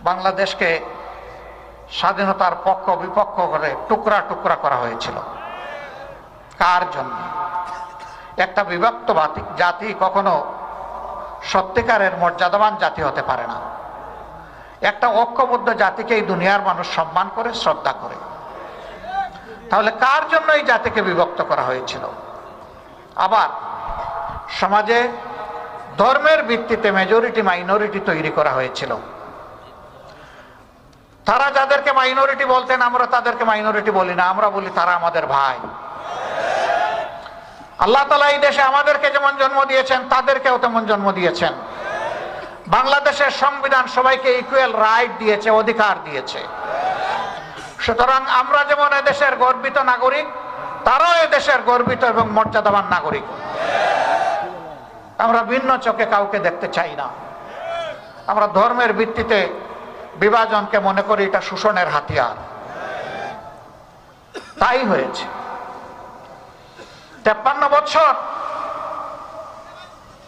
বাংলাদেশকে স্বাধীনতার পক্ষ বিপক্ষ করে টুকরা টুকরা করা হয়েছিল। কার জন্য? একটা বিভক্ত জাতি কখনো সত্যিকারের মর্যাদাবান জাতি হতে পারে না। একটা ঐক্যবদ্ধ জাতিকেই দুনিয়ার মানুষ সম্মান করে, শ্রদ্ধা করে। তাহলে কার জন্য এই জাতিকে বিভক্ত করা হয়েছিল? আবার সমাজে ধর্মের ভিত্তিতে মেজরিটি মাইনরিটি তৈরি করা হয়েছিল। তারা যাদেরকে মাইনরিটি বলতেন আমরা তাদেরকে মাইনরিটি বলি না, আমরা বলি তারা আমাদের ভাই। আল্লাহ তাআলা এই দেশে আমাদেরকে যেমন জন্ম দিয়েছেন তাদেরকেও তেমন জন্ম দিয়েছেন। বাংলাদেশের সংবিধান সবাইকে ইকুয়াল রাইট দিয়েছে, অধিকার দিয়েছে। সুতরাং আমরা যেমন এদেশের গর্বিত নাগরিক, তারাও এদেশের গর্বিত এবং মর্যাদাবান নাগরিক। আমরা ভিন্ন চোখে কাউকে দেখতে চাই না। আমরা ধর্মের ভিত্তিতে বিভাজনকে মনে করি এটা শোষণের হাতিয়ার। তাই হয়েছে। 53 বছর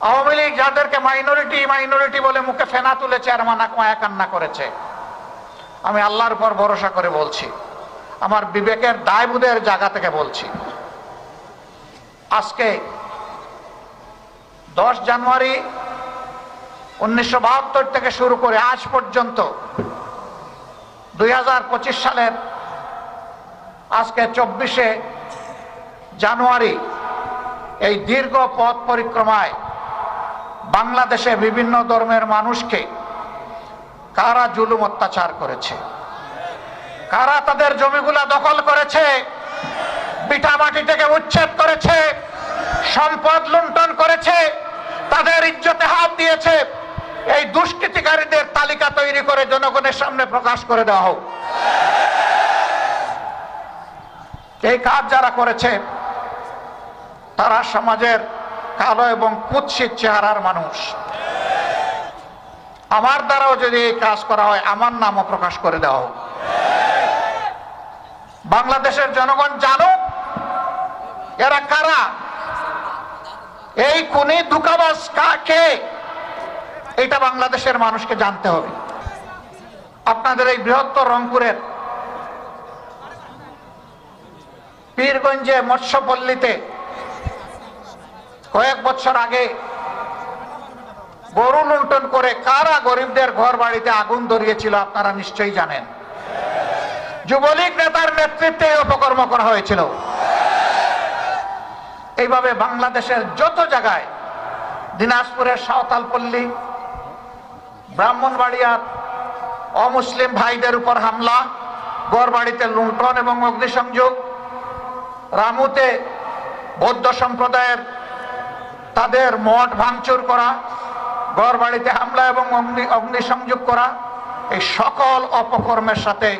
আওয়ামী লীগ যাদেরকে মাইনরিটি মাইনরিটি বলে মুখে ফেনা তুলেছে আর মায়া কান্না করেছে, আমি আল্লাহর উপর ভরসা করে বলছি, আমার বিবেকের দায়বোধের জায়গা থেকে বলছি, আজকে 10 জানুয়ারি 1972 থেকে শুরু করে আজ পর্যন্ত 2025 সালের আজকে 24শে জানুয়ারি এই দীর্ঘ পথ পরিক্রমায় বাংলাদেশে বিভিন্ন ধর্মের মানুষকে কারা জুলুম অত্যাচার করেছে, কারা তাদের জমিগুলা দখল করেছে, ভিটামাটি থেকে উচ্ছেদ করেছে, সম্পদ লুণ্ঠন করেছে, তাদের ইজ্জতে হাত দিয়েছে, এই দুষ্কৃতিকারীদের তালিকা তৈরি করে জনগণের সামনে প্রকাশ করে দেওয়া হোক। এই কাজ যারা করেছে তারা সমাজের কালো এবং কুৎসিত চেহারার মানুষ। আমার দ্বারাও যদি এই কাজ করা হয় আমার নামও প্রকাশ করে দেওয়া হোক। বাংলাদেশের জনগণ জানুক এরা কারা, এই খুনি ধোঁকাবাজ কে, এটা বাংলাদেশের মানুষকে জানতে হবে। আপনাদের এই বৃহত্তর রংপুরের পীরগঞ্জে মৎস্যপল্লীতে কয়েক বছর আগে গরু লুণ্ঠন করে কারা গরিবদের ঘর বাড়িতে আগুন ধরিয়েছিল আপনারা নিশ্চয়ই জানেন। যুবলীগ নেতার নেতৃত্বে অপকর্ম করা হয়েছিল। এইভাবে বাংলাদেশের যত জায়গায়, দিনাজপুরের সাঁওতালপল্লী, ব্রাহ্মণবাড়িয়ার অমুসলিম ভাইদের উপর হামলা, ঘর বাড়িতে লুণ্ঠন এবং অগ্নিসংযোগ, রামুতে বৌদ্ধ সম্প্রদায়ের তাদের মঠ ভাঙচুর করা, ঘর বাড়িতে হামলা এবং অগ্নিসংযোগ করা, এই সকল অপকর্মের সাথে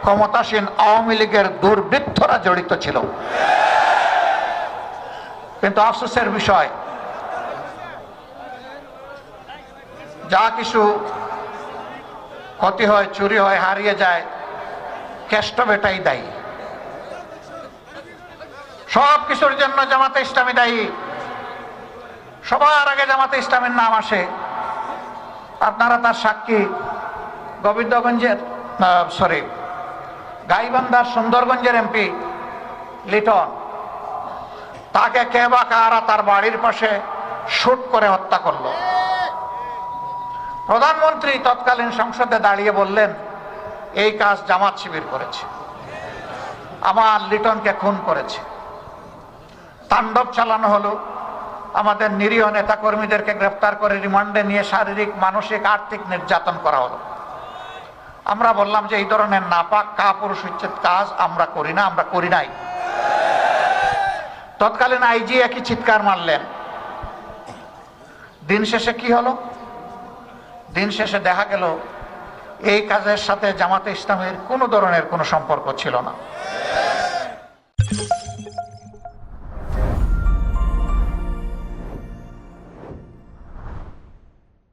ক্ষমতাসীন আওয়ামী লীগের দুর্বৃত্তরা জড়িত ছিল। কিন্তু আফসোসের বিষয়, যা কিছু ক্ষতি হয়, চুরি হয়, হারিয়ে যায়, কেষ্ট বেটাই দায়ী। সব কিছুর জন্য জামাতে ইসলামী দায়ী। সবার আগে জামাতে ইসলামের নাম আসে। আপনারা তার সাক্ষী। গোবিন্দগঞ্জের গাইবান্ধার সুন্দরগঞ্জের এমপি লিটন, তাকে কে বা কারা তার বাড়ির পাশে শুট করে হত্যা করলো। প্রধানমন্ত্রী তৎকালীন সংসদে দাঁড়িয়ে বললেন এই কাজ জামাত শিবির করেছে, আমার লিটনকে খুন করেছে। তাণ্ডব চালানো হলো, আমাদের নিরীহ নেতা কর্মীদেরকে গ্রেফতার করে রিমান্ডে নিয়ে শারীরিক, মানসিক, আর্থিক নির্যাতন করা হলো। আমরা বললাম যে এই ধরনের নাপাক কাপুরুষোচিত কাজ আমরা করি না, আমরা করি নাই। তৎকালীন আইজি একই চিৎকার মারলেন। দিন শেষে কি হলো? দিন শেষে দেখা গেল এই কাজের সাথে জামাতে ইসলামের কোনো ধরনের কোনো সম্পর্ক ছিল না।